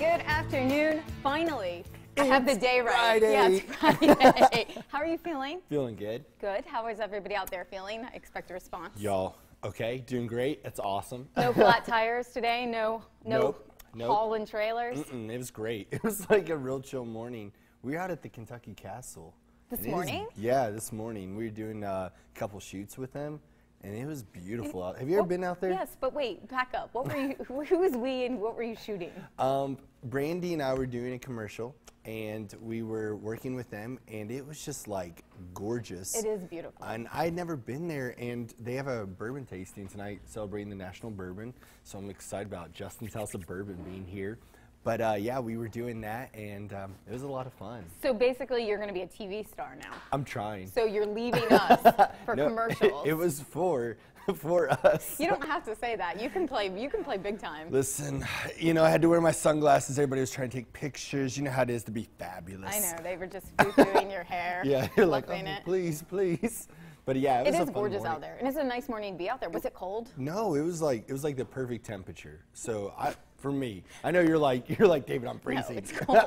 Good afternoon. Finally, I have the day right. Friday. Yeah, it's Friday. How are you feeling? Feeling good. Good. How is everybody out there feeling? I expect a response. Y'all, okay, doing great. That's awesome. No flat tires today. No Nope. hauling trailers. It was great. It was like a real chill morning. We were out at the Kentucky Castle. This morning? Yeah, this morning. We were doing a couple shoots with them, and it was beautiful out. Have you ever been out there? Yes, but wait, back up. What were you? Who was we, and what were you shooting? Brandy and I were doing a commercial, and we were working with them, and it was just like gorgeous. It is beautiful. And I'd never been there, and they have a bourbon tasting tonight, celebrating the National Bourbon. So I'm excited about Justin's House of Bourbon being here. But yeah, we were doing that, and it was a lot of fun. So basically, you're going to be a TV star now. I'm trying. So you're leaving us for No, commercials. It was for us. You don't have to say that. You can play big time. Listen, you know, I had to wear my sunglasses. Everybody was trying to take pictures. You know how it is to be fabulous. I know. They were just foo-fooing your hair. Yeah, you're like, oh, it. please, please. But yeah, it was It a is fun gorgeous morning. out there, and it's a nice morning to be out there. Was it cold? No, it was like the perfect temperature. So for me, I know you're like David, I'm freezing. No, it's cold.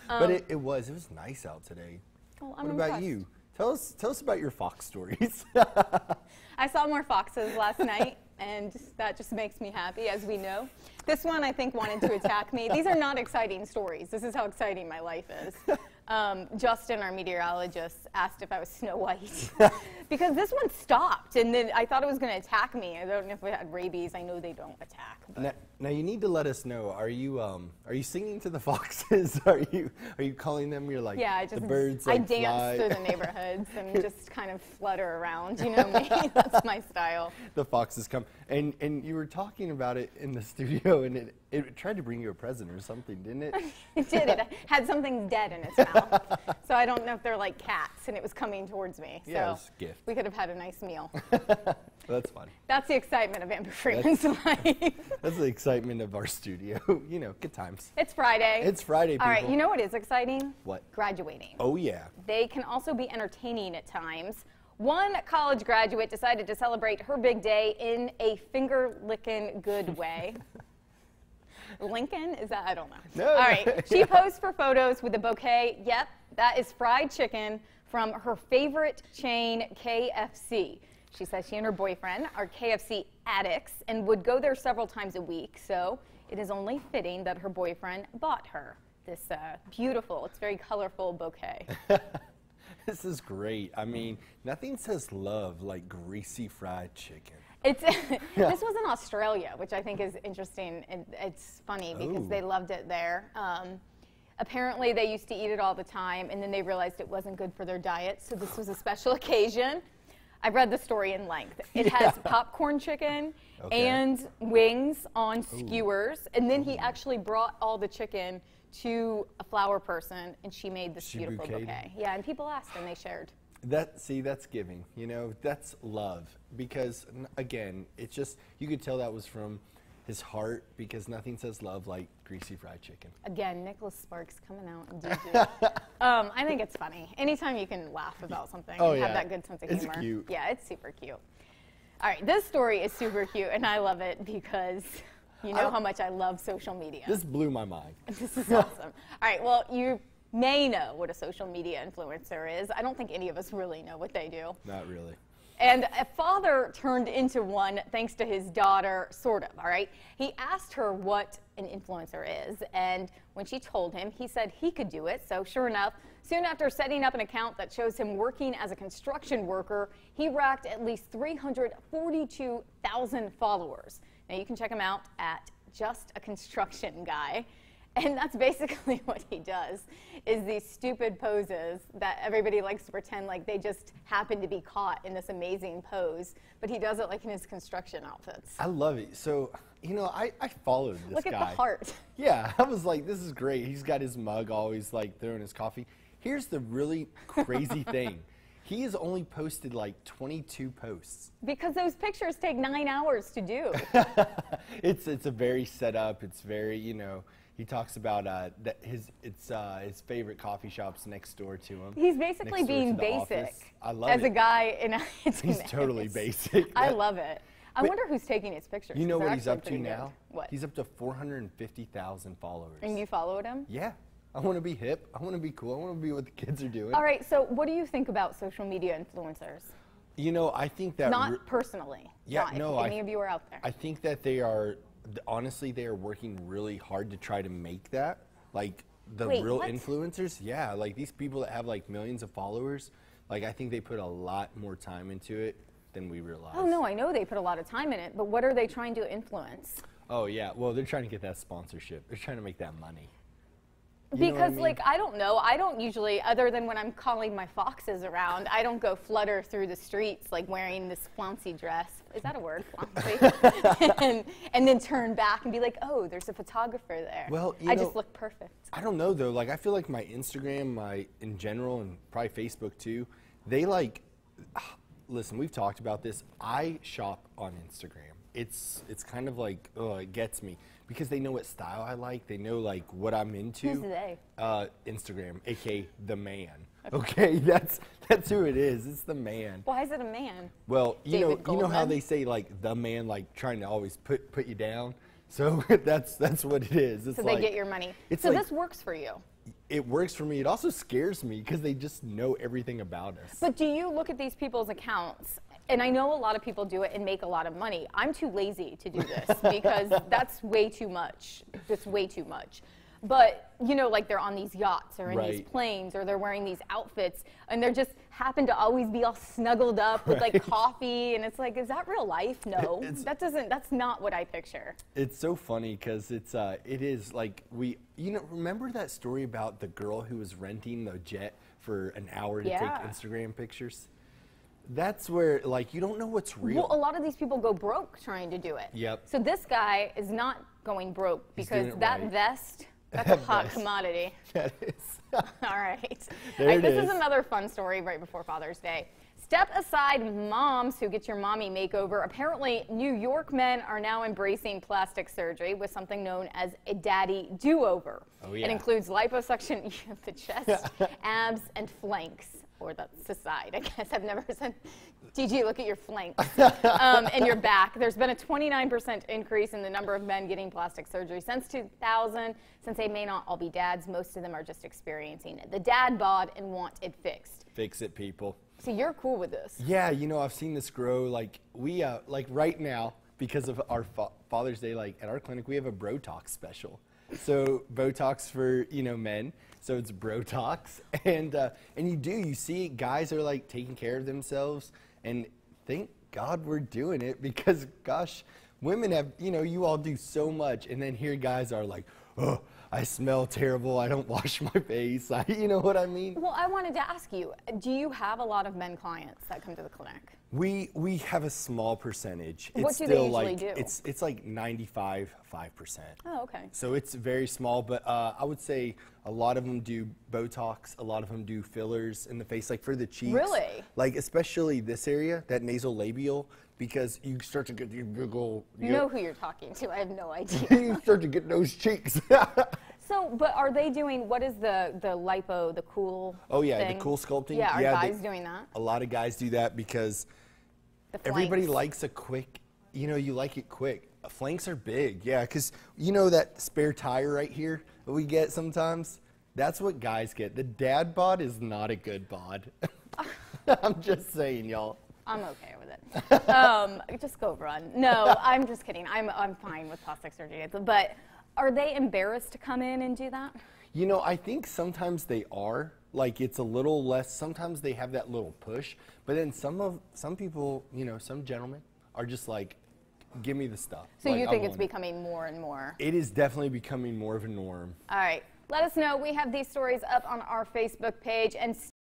But it was nice out today. Well, I'm what about impressed. you? Tell us about your fox stories. I saw more foxes last night, and that just makes me happy, as we know. This one, I think, wanted to attack me. These are not exciting stories. This is how exciting my life is. Justin, our meteorologist, asked if I was Snow White because this one stopped, and then I thought it was going to attack me. I don't know if it had rabies. I know they don't attack. Now you need to let us know. Are you singing to the foxes? Are you calling them? You're like, yeah, the birds like I dance fly. through the neighborhoods and just kind of flutter around. You know me. That's my style. The foxes come, and you were talking about it in the studio, and it tried to bring you a present or something, didn't it? It did. It had something dead in its mouth. So I don't know if they're like cats, and it was coming towards me. Yeah, so it was a gift. We could have had a nice meal. That's fun. That's the excitement of Amber Freeman's life. That's the excitement of our studio. You know, good times. It's Friday. It's Friday, people. All right, you know what is exciting? What? Graduating. Oh, yeah. They can also be entertaining at times. One college graduate decided to celebrate her big day in a finger-licking good way. Lincoln? Is that? I don't know. No, All no. right. She posed for photos with a bouquet. Yep, that is fried chicken from her favorite chain, KFC. She says she and her boyfriend are KFC addicts and would go there several times a week. So it is only fitting that her boyfriend bought her this beautiful, it's very colorful bouquet. This is great. I mean, nothing says love like greasy fried chicken. This was in Australia, which I think is interesting, and it's funny because they loved it there. Apparently, they used to eat it all the time, and then they realized it wasn't good for their diet, so this was a special occasion. I read the story in length. It has popcorn chicken and wings on skewers, and then he actually brought all the chicken to a flower person, and she made this beautiful bouquet. Yeah, and people asked, and they shared. That's giving, you know, that's love. Because, again, it's just, you could tell that was from his heart, because nothing says love like greasy fried chicken. Again, Nicholas Sparks coming out and DJ. I think it's funny. Anytime you can laugh about something and have that good sense of humor. It's cute. Yeah, it's super cute. All right, this story is super cute, and I love it because you know how much I love social media. This blew my mind. This is awesome. All right, well, you may know what a social media influencer is. I don't think any of us really know what they do. Not really. And a father turned into one thanks to his daughter, sort of, all right? He asked her what an influencer is, and when she told him, he said he could do it. So sure enough, soon after setting up an account that shows him working as a construction worker, he racked at least 342,000 followers. Now you can check him out at Just a Construction Guy. And that's basically what he does, is these stupid poses that everybody likes to pretend like they just happen to be caught in this amazing pose. But he does it like in his construction outfits. I love it. So, you know, I followed this Look guy. at the heart. Yeah, I was like, this is great. He's got his mug always like throwing his coffee. Here's the really crazy thing. He has only posted like 22 posts. Because those pictures take 9 hours to do. It's a very set up. It's very, you know, he talks about his favorite coffee shops next door to him. He's basically being basic. I love as it. a guy in a He's totally basic. I love it. I wonder who's taking his pictures. You know 'cause what they're he's up actually to pretty now? good. What? He's up to 450,000 followers. And you followed him? Yeah. I want to be hip. I want to be cool. I want to be what the kids are doing. All right, so what do you think about social media influencers? You know, I think that... Not personally. Yeah, not no, if any of you are out there. I think that they are, honestly, they are working really hard to try to make that. Like, the real what? influencers, yeah, like these people that have like millions of followers, like I think they put a lot more time into it than we realize. Oh, no, I know they put a lot of time in it, but what are they trying to influence? Oh, yeah, well, they're trying to get that sponsorship. They're trying to make that money. Because, like, I don't know. I don't usually, other than when I'm calling my foxes around, I don't go flutter through the streets, like, wearing this flouncy dress. Is that a word, flouncy? and then turn back and be like, oh, there's a photographer there. Well, I just look perfect. I don't know, though. Like, I feel like my Instagram, in general, and probably Facebook, too, they, like, listen, we've talked about this. I shop on Instagram. It's kind of like, oh, it gets me. Because they know what style I like. They know, like, what I'm into. Who's they? Instagram, a.k.a. the man. Okay, that's who it is. It's the man. Why is it a man? Well, you know how Goldman? they say, like, the man, like, trying to always put you down? So that's what it is. It's So like, they get your money. It's so like, this works for you. It works for me. It also scares me because they just know everything about us. But do you look at these people's accounts? And I know a lot of people do it and make a lot of money. I'm too lazy to do this because that's way too much. That's way too much. But, you know, like they're on these yachts or in these planes or they're wearing these outfits and they're just happen to always be all snuggled up with like coffee. And it's like, is that real life? No, that's not what I picture. It's so funny because it is like remember that story about the girl who was renting the jet for an hour to take Instagram pictures? That's where, like, you don't know what's real. Well, a lot of these people go broke trying to do it. Yep. So this guy is not going broke because that vest, that's a hot commodity. That is. All right. This is another fun story right before Father's Day. Step aside moms who get your mommy makeover. Apparently, New York men are now embracing plastic surgery with something known as a daddy do-over. Oh, yeah. It includes liposuction of the chest, abs, and flanks. Or that's the side, I guess. I've never said, TG, look at your flanks and your back. There's been a 29% increase in the number of men getting plastic surgery since 2000. Since they may not all be dads, most of them are just experiencing it. The dad bod and want it fixed. Fix it, people. So you're cool with this? Yeah, you know, I've seen this grow. Like, we, like right now, because of our Father's Day, like at our clinic, we have a Botox special. So Botox for, men. So it's Brotox, and you see guys are like taking care of themselves, and thank God we're doing it because, gosh, women have, you all do so much, and then here guys are like, oh, I smell terrible, I don't wash my face, you know what I mean? Well, I wanted to ask you, do you have a lot of men clients that come to the clinic? We have a small percentage. What do they usually do? It's like 95.5%. Oh, okay. So it's very small, but I would say a lot of them do Botox, a lot of them do fillers in the face, like for the cheeks. Really? Like especially this area, that nasolabial, because you start to get these big old... You know who you're talking to. I have no idea. You start to get those cheeks. So, but are they doing, what is the lipo, the cool thing? The cool sculpting. Yeah, are guys doing that? A lot of guys do that because everybody likes a quick, you like it quick. Flanks are big, yeah, because that spare tire right here that we get sometimes? That's what guys get. The dad bod is not a good bod. I'm just saying, y'all. I'm okay with it. Just go run. No, I'm just kidding. I'm fine with plastic surgery. But are they embarrassed to come in and do that? I think sometimes they are. Like it's a little less. Sometimes they have that little push. But then some people, some gentlemen are just like, give me the stuff. So like, you think it's becoming more and more? It is definitely becoming more of a norm. All right. Let us know. We have these stories up on our Facebook page. And